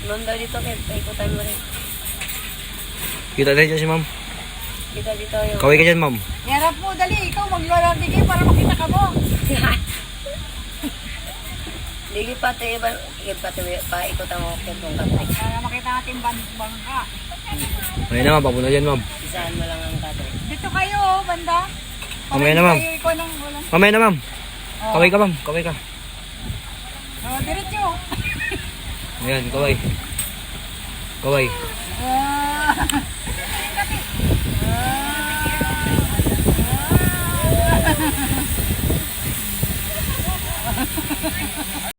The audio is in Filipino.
Ma'am daw dito, ikutan mo rin. Kita na dyan si ma'am. Kita dito yung... Kaway ka dyan ma'am. Yarap mo, dali. Ikaw maglalandigay para makita ka mo. Lili pati, paikutan mo kung katay. Para makita natin bangka. Mamaya na ma'am, papunta dyan ma'am. Isaan mo lang ang katay. Dito kayo, banda. Mamaya na ma'am. Ikaw nang ulan. Mamaya na ma'am. Oh. Kaway ka ma'am, kaway ka. Oh, diretso. Ayan, kaway. Kaway. Ah.